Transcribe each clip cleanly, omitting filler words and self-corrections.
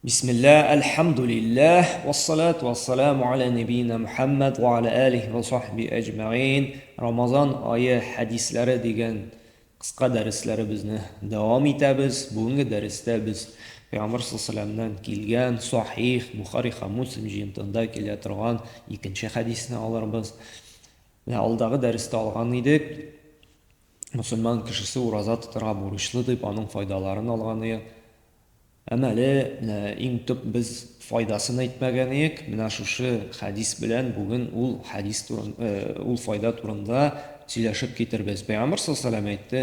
بسم الله الحمد لله والصلاة والسلام على نبينا محمد وعلى آله وصحبه أجمعين. Ramazan ayı hadisleri degan qisqa darslarimizni davom etamiz. Bugungi darsda biz Payg'ambar sollallohu alayhi vasallamdan kelgan sahih Buxoriy va Muslim jildida kelib turgan ikkinchi hadisni olamiz. Ve alдағы darsda olgan edik. Musulmon kishisi roza tutarga burishli deb aның foydalарын olgan edik. Әмәле иң төп без файдасын әйтмәгән идек. Менә шушы хадис белән бүген ул файда турында сөйләшеп китербез. Пәйгамбер саллаллаху алейһи ва сәллям әйтте: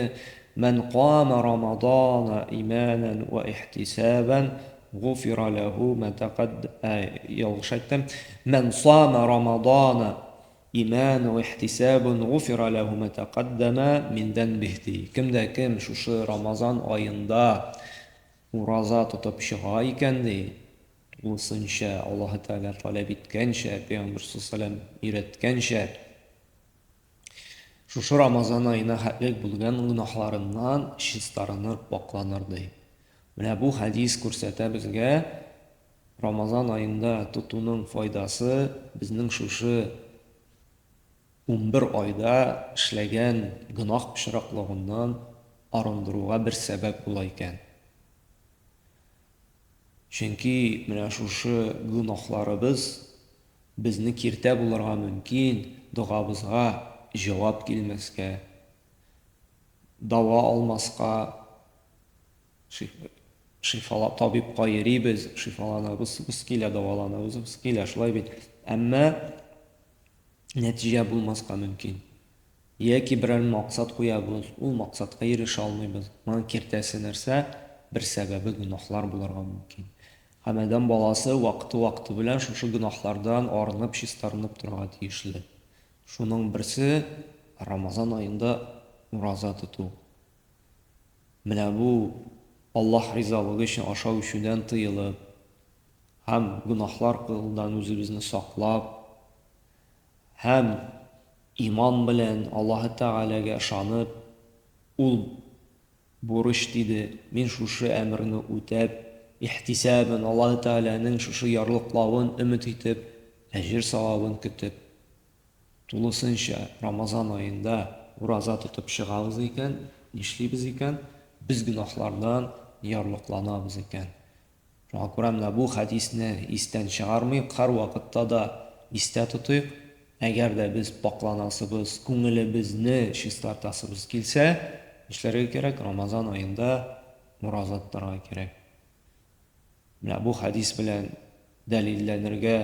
"Мен қама Рамадана иманан ва ихтисабан, гуфира лаху ма ялгыш әйттем. Мен сама Рамадана иманан ва ихтисабан, гуфира лаху ма тaqaddama min данбихи." Кемдә кем шушы Рамазан аенда ураза тотып чыга икән ди, улсынча Аллаһ Тәгалә таләп иткәнчә, Пәйгамбер саллаллаху алейһи ва сәллям өйрәткәнчә, шушы Рамазан аена хәтлек булган гөнаһларыннан чистарынып пакланыр ди. Менә бу хадис күрсәтә безгә Рамазан аенда тотуның файдасы безнең шушы 11 айда эшләгән гөнаһ пычраклыгыннан арындыруга бер сәбәп була икән. Чөнки менә шушы гөнаһларыбыз безне киртә булырга мөмкин, дугабызга җавап килмәскә, дава алмаска, шифалап табибка йөрибез, шифаланабыз килә, даваланабыз килә, шулай бит. Әмма нәтиҗә булмаска мөмкин. Яки берәр максат куябыз, ул максатка ирешә алмыйбыз. Моның киртәсе нәрсә? Бер сәбәбе гөнаһлар булырга мөмкин. Һәм адәм баласы вакыты белән шушы гөнаһлардан арынып, чистарынып торырга тиешле. Шуның берсе Рамазан аенда ураза тоту. Менә бу Аллаһ ризалыгы өчен ашау ичүдән тыелып, һәм гөнаһлар кылудан үзебезне саклап, һәм иман белән Аллаһ Тәгаләгә ышанып, ул бурыч диде, мин шушы әмерне үтәп, ихтисабын Аллаһ Тәгаләнең шушы ярлыклавын өмет итеп, әҗер савабын көтеп, тулысынча Рамазан аенда ураза тотып чыгабыз икән, нишлибез икән? Без гөнаһлардан ярлыкланабыз икән. Шуңа күрә менә бу хадисне истән чыгармыйк, һәр вакытта да истә тотыйк. Әгәр дә без пакланасыбыз, күңелебезне чистартасыбыз килсә, нишләргә кирәк? Рамазан аенда ураза тотарга кирәк. Менә бу хадис белән дәлилләнергә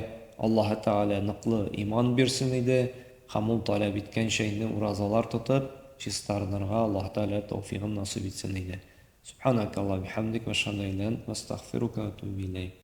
Аллаһ Тәгалә ныклы иман бирсен иде, һәм ул таләп иткәнчә инде уразалар тотып, чистарынырга Аллаһ Тәгалә тәүфигын насыйп итсен иде. Субханакаллаһу ва бихамдик ва ашһаду ан ла илаһа илля анта, астагфирука ва атубу илейк.